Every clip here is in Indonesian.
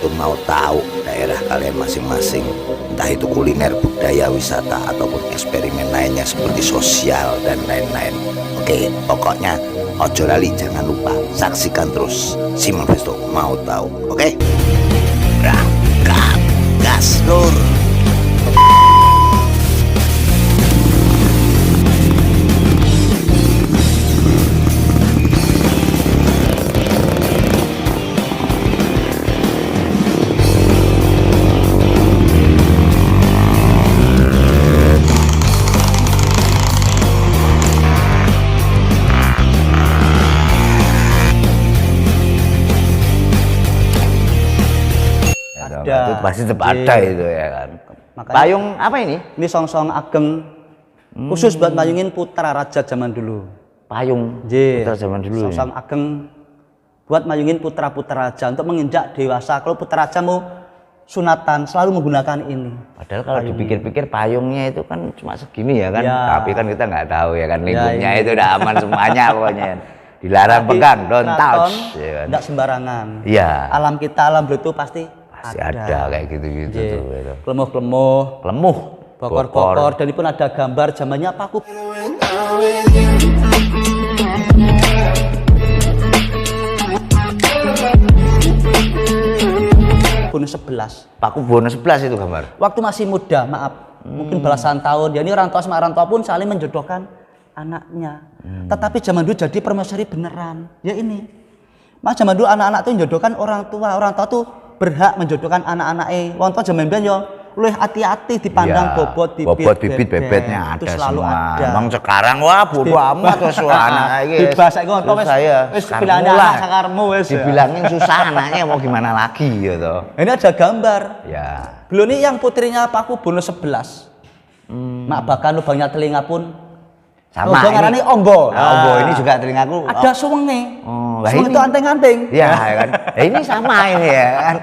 itu mau tahu daerah kalian masing-masing, entah itu kuliner, budaya, wisata, ataupun eksperimen lainnya seperti sosial dan lain-lain. Oke, pokoknya ojo lali, jangan lupa saksikan terus si Manifesto Mau Tahu. Oke, berangkat gas lur. Itu pasti tetap ada itu ya kan. Makanya, payung apa ini? Ini song-song ageng khusus buat mayungin putra raja zaman dulu. Payung Putra putra zaman dulu. Song-song ageng buat mayungin putra-putra raja untuk menginjak dewasa. Kalau putra raja mau sunatan selalu menggunakan ini. Padahal kalau dipikir-pikir payungnya itu kan cuma segini ya kan. Ya. Tapi kan kita nggak tahu ya kan lingkupnya Ya, itu udah aman semuanya pokoknya. Dilarang pegang, don't touch. Ya kan? Tidak sembarangan. Iya. Alam kita, alam Bluetooth pasti ada kayak gitu-gitu tuh. Gitu. Klemuh-klemuh, Lemuh, bokor-bokor, dan ini pun ada gambar zamannya Paku Bono 11. Paku Bono 11 itu gambar. Waktu masih muda, maaf, mungkin belasan tahun. Ya ini orang tua sama orang tua pun saling menjodohkan anaknya. Tetapi zaman dulu jadi permaisuri beneran. Ya ini. Mas zaman dulu anak-anak tuh menjodohkan orang tua tuh berhak menjodohkan anak-anaknya. Wong tua zaman biyen yo luwih hati-hati dipandang bobot bibit bebetnya itu ada selalu semua. ada. Emang sekarang wah bodo amat wis anak iki. Dibahas iku wis wis pilihan anak sakarmu wis. Dibilangin susah anaknya mau gimana lagi ya toh. Ini ada gambar. Ya. Belum ini yang putrinya Paku Bono 11. Mak bahkan lubangnya telinga pun Sama lubang ngarani ombo. Ombo ini juga telingaku. Ada suwenge. Oh, Suwenge itu anting-anting. Ya kan. Ini sama ini ya kan.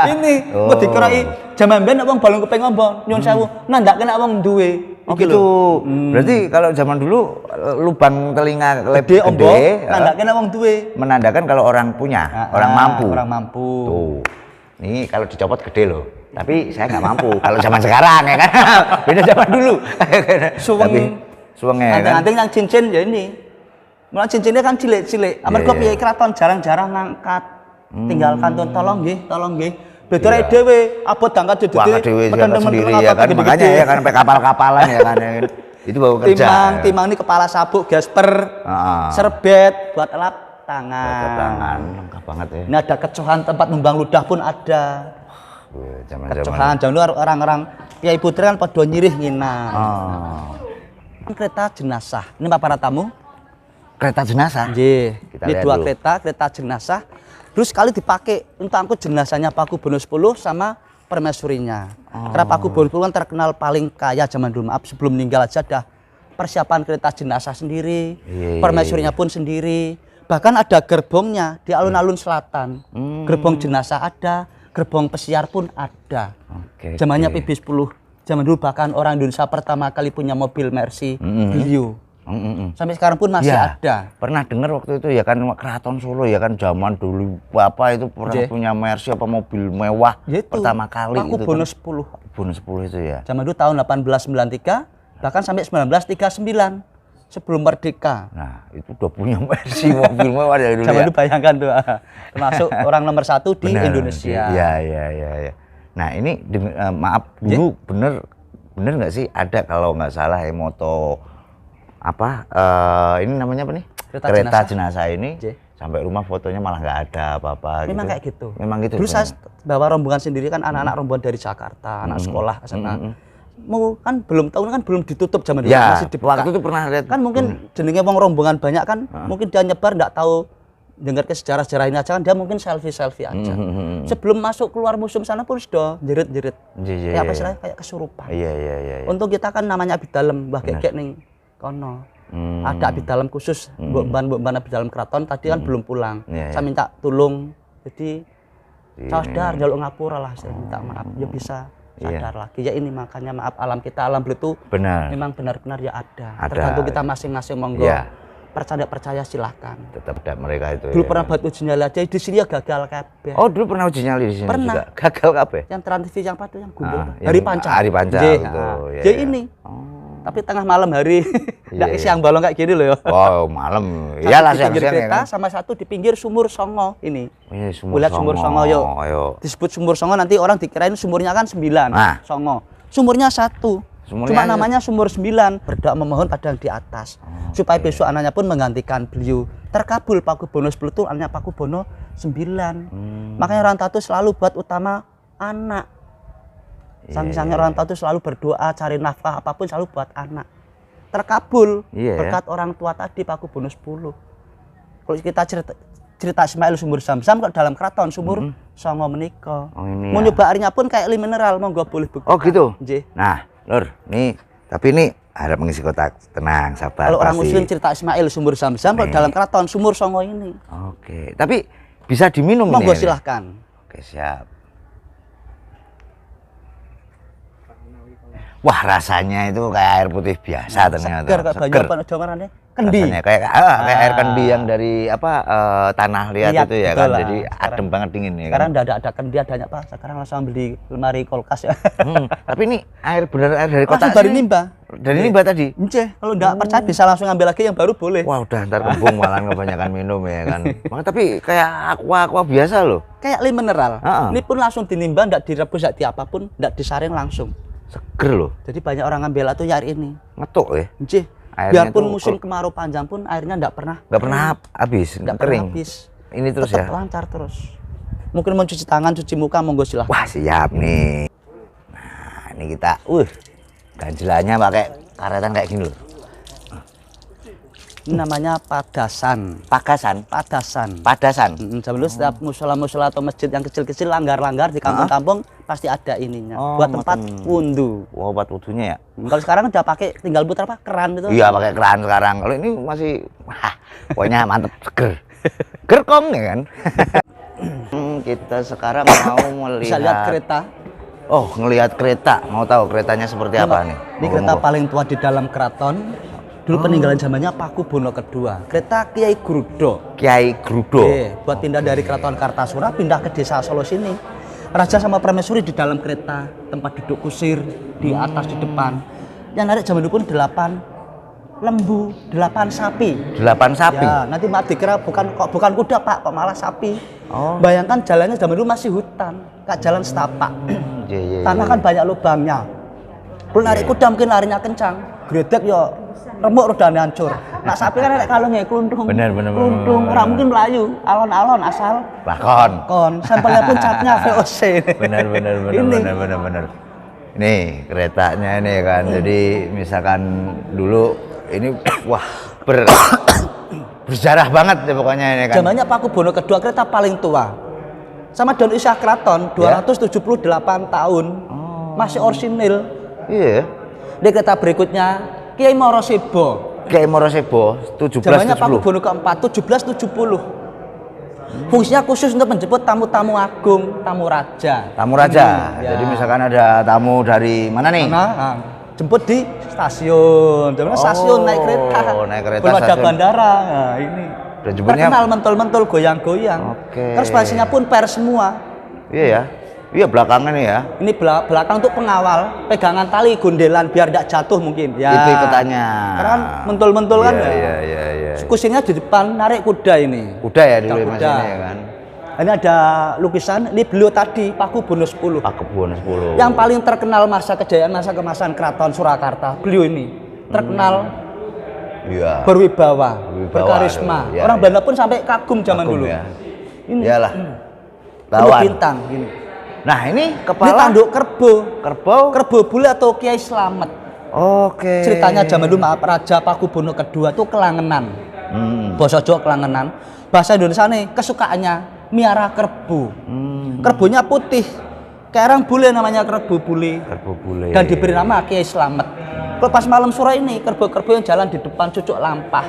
Ini mau dikerai jaman biyen nek wong balung kuping ombo nyun sewu nandak kena wong duwe. Oh gitu. Berarti kalau zaman dulu lubang telinga Gede ombo gede nandak kena wong duwe. menandakan kalau orang punya, orang mampu. Orang mampu. Tuh. Ini kalau dicopot gede loh. Tapi saya nggak mampu. Kalau zaman sekarang ya kan. Beda zaman dulu. Suwenge kan. Anting-anting yang cincin ya ini. Malah cincinnya kan cilik-cilik. Amarga piye keraton jarang-jarang ngangkat. Tinggal kantun tolong nggih. Bedore dhewe abot angkat Wah, dhewe sendiri ya kan. Makanya ya kan sampai kapal-kapalan ya kan. Itu baru kerja. Timang ini kepala sabuk, gasper, serbet buat elap tangan. Lengkap banget ya. Ini ada kecohan tempat numbang ludah pun ada. Kecohan, jangan lupa orang-orang Kiai Putri kan pada nyirih nginang. Kereta jenazah. Ini para tamu. Kereta jenazah. Nggih. Ini dua dulu. kereta jenazah. Terus sekali dipakai untuk angkut jenazahnya Paku Bono 10 sama permaisurinya. Karena Paku Bono 10 kan terkenal paling kaya zaman dulu. Maaf, sebelum meninggal aja ada persiapan kereta jenazah sendiri, permaisurinya pun sendiri. Bahkan ada gerbongnya di alun-alun selatan. Gerbong jenazah ada, gerbong pesiar pun ada. Zamannya PB10. Zaman dulu bahkan orang Indonesia pertama kali punya mobil Mercy Brio. Sampai sekarang pun masih ada. Pernah dengar waktu itu ya kan Keraton Solo ya kan zaman dulu Bapak itu pernah punya Mercy apa mobil mewah pertama kali Paku itu Bono kan. 10. Bono 10 itu ya. Zaman dulu tahun 1893 bahkan sampai 1939 sebelum merdeka. Nah, itu udah punya Mercy mobil mewah dari dulu. Zaman ya. dulu bayangkan tuh. Termasuk orang nomor 1 di Indonesia. Iya. Nah, ini maaf dulu bener nggak sih ada kalau nggak salah moto apa ini namanya apa nih? Kereta jenazah ini sampai rumah fotonya malah nggak ada apa-apa. Memang gitu. kayak gitu. Memang gitu. Dulu saya bawa rombongan sendiri kan anak-anak rombongan dari Jakarta, anak sekolah SMA. Mau kan belum tahun kan belum ditutup zaman dulu ya, masih dibuka. waktu itu pernah lihat. Kan mungkin jenenge wong rombongan banyak kan mungkin dia nyebar nggak tahu dengar ke sejarah-sejarah ini aja kan dia mungkin selfie aja. Sebelum masuk keluar museum sana pun sudah jerit-jerit. Kayak apa istilahnya kayak kesurupan. Iya. Untuk kita kan namanya abdi dalem, mbah kekek ning kono. Ada abdi dalem khusus, mbok-mbok abdi dalem keraton tadi kan belum pulang. Saya minta tolong. Jadi sadar jaluk ngapura lah saya minta maaf. Ya bisa sadar lagi. Ya ini makanya maaf alam kita alam itu memang benar-benar ya ada. Tergantung kita masing-masing monggo. percaya silahkan. Tetap ada mereka itu. Dulu ya. pernah buat uji nyali aja di sini ya gagal kabeh. Oh, dulu pernah uji nyali di sini Pernah. juga. Gagal kabeh. Yang Trans TV yang patu yang gundul. Ah, Hari yang Panca. Hari Panca Nggih, gitu. Ya, ya ya. ini. Oh. Tapi tengah malam hari. Ndak Iya, siang bolong kayak gini loh ya. Wow, malam. Satu Iyalah di pinggir siang-siang ya kereta kan. sama satu di pinggir Sumur Songo ini. Ini Sumur Lihat Sumur Songo yuk. Disebut Sumur Songo nanti orang dikirain sumurnya kan 9. Nah. Songo. Sumurnya 1. Sumurnya Cuma namanya Sumur 9. Berdoa memohon pada yang di atas. Supaya besok anaknya pun menggantikan beliau. Terkabul Paku Bono 10 itu anaknya Paku Bono 9. Makanya orang tua itu selalu buat utama anak. Saking-saking orang tua itu selalu berdoa cari nafkah apapun selalu buat anak. Terkabul berkat orang tua tadi Paku Bono 10. Kalau kita cerita Ismail Sumur Zam-Zam kok dalam keraton Sumur Songo menika. Oh, ini Mau ya. nyoba airnya pun kayak mineral, monggo boleh bukti. Oh gitu. Nggih. Nah, Lur, nih tapi ini harap mengisi kotak. Tenang, sabar. Kalau orang pasti. muslim cerita Ismail Sumur Zam-Zam kalau dalam keraton Sumur Songo ini. Oke, tapi bisa diminum ini. Monggo ya? silahkan. Oke, siap. Wah, rasanya itu kayak air putih biasa ternyata. Segar kayak banyak apa jawabannya? Kendi. Rasanya kayak air kendi yang dari tanah liat Liat, itu ya betul kan. lah. Jadi Sekarang- adem banget dingin ya Sekarang kan. enggak ada kendi adanya Pak. Sekarang langsung beli lemari kulkas ya. Tapi ini air bener air dari kota Langsung dari sini. Nimba. Dari Nimba tadi. Nggih, kalau enggak percaya bisa langsung ngambil lagi yang baru boleh. Wah, udah ntar kembung malah kebanyakan minum ya kan. Tapi kayak aqua biasa loh. Kayak mineral. Heeh. Ini pun langsung dinimba, enggak direbus, enggak diapapun, enggak disaring langsung. Seger loh. Jadi banyak orang ngambil tuh air ini. Ngetuk ya. Nggih. Airnya Biarpun tuh musim kemarau panjang pun airnya enggak pernah nggak pernah habis, enggak kering. pernah habis. Ini terus Tetap ya. lancar terus. Mungkin mau cuci tangan, cuci muka monggo silahkan. Wah, siap nih. Nah, ini kita ganjelannya pakai karetan kayak gini loh. Ini namanya padasan. Pagasan, Padasan. padasan. Zaman dulu setiap musola-musola atau masjid yang kecil-kecil langgar-langgar di kampung-kampung pasti ada ininya. Oh, buat tempat ngoten. wundu. Wah, obat wudunya ya. Kalau sekarang udah pakai tinggal putar apa keran itu. Iya, pakai keran sekarang. Kalau ini masih pokoknya mantep, seger. Gerkong ya kan. Kita sekarang mau melihat. Bisa lihat kereta. Oh, ngelihat kereta. Mau tahu keretanya seperti apa nih? Ini kereta paling tua di dalam keraton. Dulu peninggalan zamannya Paku Bono kedua. Kereta Kiai Grudo. Kiai Grudo. Buat pindah dari keraton Kartasura pindah ke desa Solo sini. Raja sama permaisuri di dalam kereta, tempat duduk kusir di atas di depan. Yang narik zaman dulu pun 8 lembu, 8 sapi. 8 sapi. Ya, nanti maaf dikira bukan kuda Pak, kok malah sapi. Oh. Bayangkan jalannya zaman dulu masih hutan, kayak jalan setapak. Iya, Tanah kan banyak lubangnya. Kalau narik kuda mungkin larinya kencang, gredek yo remuk rodanya hancur. Nak sapi kan ada kalungnya keluntung. Bener. Keluntung, orang mungkin melayu, alon-alon asal Bahkan. kon. Sampelnya pun catnya VOC. Benar. Ini. Nih keretanya ini kan. Jadi misalkan dulu ini wah bersejarah banget ya pokoknya ini kan. Zamannya Paku Bono kedua kereta paling tua. Sama Don Isya Keraton 278 tahun. Masih orisinil. Iya. Di kereta berikutnya Kiai Morosebo. Kiai Morosebo 1770. Zamannya Paku Bono keempat 1770. Fungsinya khusus untuk menjemput tamu-tamu agung, tamu raja. Tamu raja. Ya. Jadi misalkan ada tamu dari mana nih? Nah, jemput di stasiun. Zamannya stasiun naik kereta. Naik kereta Belum ada stasiun. bandara. Nah, ini. Dan jemputnya Terkenal mentul-mentul goyang-goyang. Oke. Terus spasinya pun per semua. Iya ya. Iya belakangan nih ya. Ini belakang untuk pengawal, pegangan tali gondelan biar tidak jatuh mungkin. Ya. Itu ikutannya. Karena kan mentul-mentul kan. Iya. Kusinya di depan narik kuda ini. Kuda ya dulu Kuda. Mas ini ya kan. Ini ada lukisan, ini beliau tadi Paku Bono 10. Paku Bono 10. Yang paling terkenal masa kejayaan, masa kemasan Keraton Surakarta. Beliau ini terkenal Iya. berwibawa, Berwibawa, berkarisma. ya, Orang ya. Belanda pun sampai kagum zaman Kagum dulu. ya. Ini Iyalah. penuh Lawan. bintang ini. Nah ini Ini kepala tanduk kerbau. kerbau. Kerbau bule atau Kiai Slamet. Oke. Ceritanya zaman dulu maaf Raja Paku Bono kedua itu kelangenan. Basa Jawa kelangenan. Bahasa Indonesia nih kesukaannya miara kerbau. Kerbaunya putih. Kayak orang bule namanya kerbau bule. Kerbau bule. Dan diberi nama Kiai Slamet. Kalau pas malam sore ini kerbau-kerbau yang jalan di depan cucuk lampah.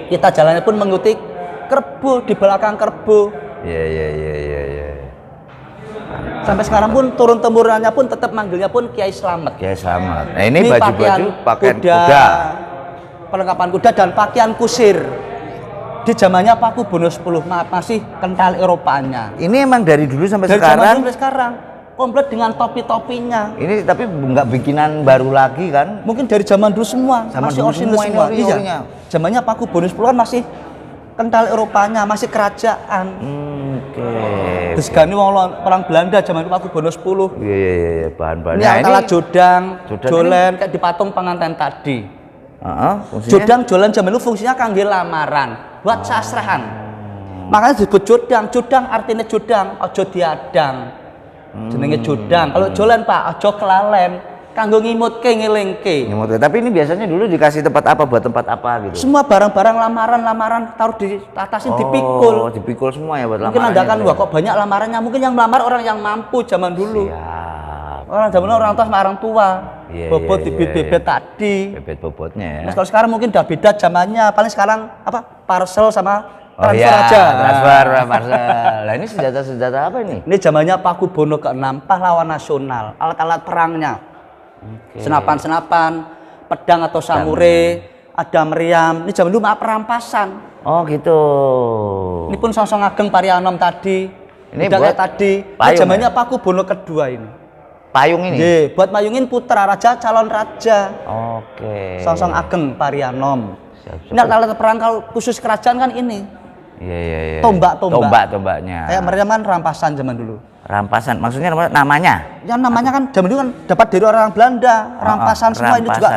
Kita jalannya pun mengikuti kerbau di belakang kerbau. Iya. Sampai sekarang pun turun temurunannya pun tetap manggilnya pun Kiai Slamet. Kiai Slamet. Nah ini Ini baju-baju pakaian kuda. perlengkapan kuda dan pakaian kusir. Di zamannya Paku Buwono X masih kental Eropanya. Ini emang dari dulu sampai Dari sekarang. zaman dulu sampai sekarang komplit dengan topi-topinya. Ini tapi nggak bikinan baru lagi kan? Mungkin dari zaman dulu semua, Zaman masih dulu orisinil semua ini semua. ori-orinya. Iya. Zamannya Paku Buwono X kan masih kental Eropanya, masih kerajaan. Oke. Terus kan ini orang Belanda zaman itu Paku Buwono X. Iya, bahan-bahannya. Ini antara jodang, Jodang jolen kayak di patung pengantin tadi. Fungsinya? Jodang, jolen zaman itu fungsinya kangge lamaran, buat sasrahan. Makanya disebut jodang. Jodang artinya jodang, ojo diadang. Jenenge jodang. Kalau jolen Pak, ojo kelalen. Kanggo ngimutke ngelingke. Tapi ini biasanya dulu dikasih tempat apa, buat tempat apa gitu? Semua barang-barang lamaran taruh di atasin dipikul. Dipikul semua ya buat Mungkin lamarannya. Anda kan wah kok banyak lamarannya. Mungkin yang melamar orang yang mampu zaman dulu. Siap. Orang zaman dulu orang tua sama orang tua. Iya, Bobot iya, bibit-bibit tadi. Bebet bobotnya ya. Nah, kalau sekarang mungkin udah beda zamannya. Paling sekarang apa? Parcel sama Oh transfer iya, aja. transfer, parcel. Lah ini senjata-senjata apa ini? Ini zamannya Paku Buwono ke-6, pahlawan nasional, alat-alat perangnya. Senapan-senapan, pedang atau samurai, ada meriam. Ini zaman dulu maaf perampasan. Oh gitu. Ini pun Songsong Ageng Parianom tadi. Ini Udah buat kayak tadi. Ini payung zamannya ya? Paku Buwono kedua ini. Payung ini? Ye, buat mayungin putra raja, calon raja. Oke. Songsong Ageng Parianom. Siap. Ini alat perang kalau khusus kerajaan kan ini. Iya. Tombak-tombak. Kayak Kayak meriam kan rampasan zaman dulu. rampasan. Maksudnya namanya? Yang namanya kan zaman dulu kan dapat dari orang Belanda, rampasan semua ini juga.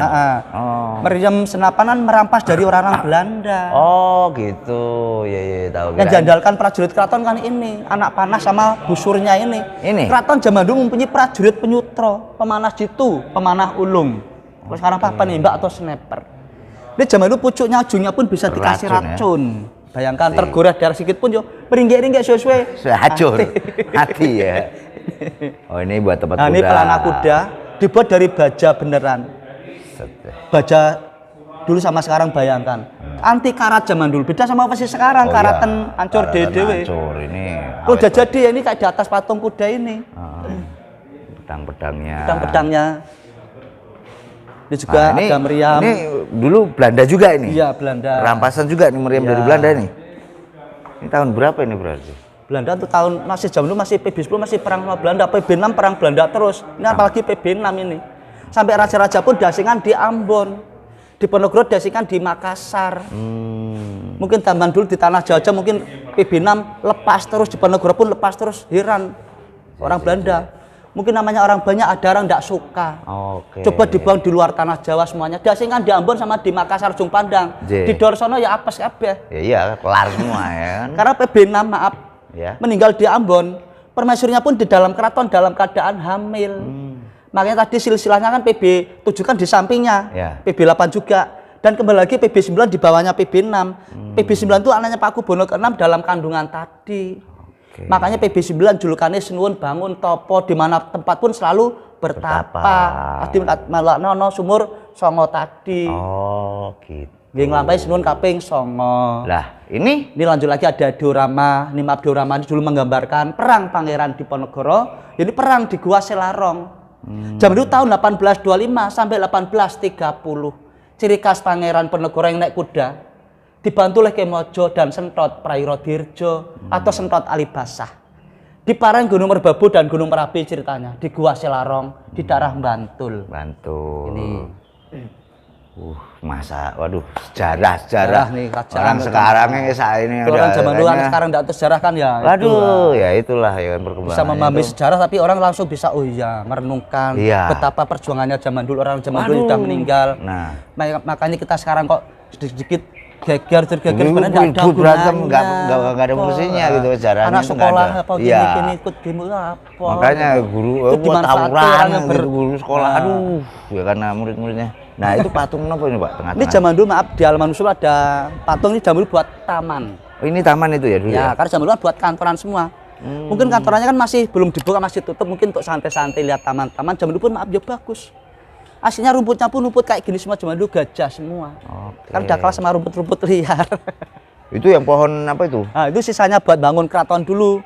Oh. Meriam senapanan merampas dari orang-orang Belanda. Oh gitu, ya tahu. Yang diandalkan prajurit keraton kan ini, anak panah sama busurnya ini. Ini? Keraton zaman dulu mempunyai prajurit penyutro, pemanah jitu, pemanah ulung. Kalau sekarang apa penembak atau sniper. Ini zaman dulu pucuknya, ujungnya pun bisa dikasih racun. Bayangkan tergores darah sedikit pun yo meringgik-ringgik sesuai. Hancur, mati ya. Oh ini buat tempat kuda. Nah ini pelana kuda dibuat dari baja beneran. Baja dulu sama sekarang bayangkan. Anti karat zaman dulu beda sama versi sekarang. Karatan hancur dewe. Hancur ini. Oh udah jadi ya ini kayak di atas patung kuda ini. Pedang-pedangnya. Ini juga ada meriam. Ini dulu Belanda juga ini? Iya, Belanda. Rampasan juga nih meriam dari Belanda nih? Ini tahun berapa ini berarti? Belanda tuh tahun masih zaman dulu masih PB10 masih perang sama Belanda, PB6 perang Belanda terus. Ini apalagi PB6 ini. Sampai raja-raja pun diasingkan di Ambon. Di Ponorogo diasingkan di Makassar. Mungkin zaman dulu di tanah Jawa mungkin PB6 lepas terus, di Ponorogo pun lepas terus, heran orang Belanda. Mungkin namanya orang banyak, ada orang tidak suka. Coba dibuang di luar tanah Jawa semuanya. Diasingkan di Ambon sama di Makassar, Ujung Pandang. Di Dorsono ya apes kabeh. Iya, kelar semua ya kan. Karena PB6 maaf, meninggal di Ambon. Permaisurinya pun di dalam keraton dalam keadaan hamil. Makanya tadi silsilahnya kan PB7 kan di sampingnya. PB8 juga. Dan kembali lagi PB9 di bawahnya PB6. PB9 itu anaknya Paku Buwono ke-6 dalam kandungan tadi. Makanya PB9 julukannya Senuwun Bangun Topo, di mana tempat pun selalu bertapa. Tadi Malaknono Sumur Songo tadi. Oh gitu. Nggih nglampahi Senuwun kaping 9. Lah, ini lanjut lagi ada diorama. Ini map diorama ini dulu menggambarkan perang Pangeran Diponegoro. Ini perang di Gua Selarong. Jam itu tahun 1825 sampai 1830. Ciri khas Pangeran Ponegoro yang naik kuda dibantu oleh Kemojo dan Sentot Prairodirjo atau Sentot Alibasah. Di Pareng Gunung Merbabu dan Gunung Merapi ceritanya di Gua Selarong di daerah Bantul. Ini. Masa, waduh, sejarah nih, orang sekarang ini saat ini orang zaman dulu kan sekarang tidak tahu sejarah kan ya. Waduh, ya itulah ya perkembangan. Bisa memahami sejarah tapi orang langsung bisa oh iya merenungkan betapa perjuangannya zaman dulu, orang zaman dulu sudah meninggal. Nah, makanya kita sekarang kok sedikit geger sebenarnya tidak ada berantem nggak ada fungsinya gitu sejarahnya. Anak sekolah apa gini ikut game apa. Makanya guru buat tawuran gitu, guru sekolah. Aduh, ya karena murid-muridnya. Nah itu patung apa ini Pak? Tengah-tengah. Ini zaman dulu maaf di halaman usul ada patung ini zaman dulu buat taman. Oh ini taman itu ya dulu ya? Karena zaman dulu kan buat kantoran semua. Mungkin kantorannya kan masih belum dibuka, masih tutup. Mungkin untuk santai-santai lihat taman-taman. Zaman dulu pun maaf ya bagus. Aslinya rumputnya pun rumput kayak gini semua, zaman dulu gajah semua. Kan udah kalah sama rumput-rumput liar. Itu yang pohon apa itu? Nah itu sisanya buat bangun keraton dulu.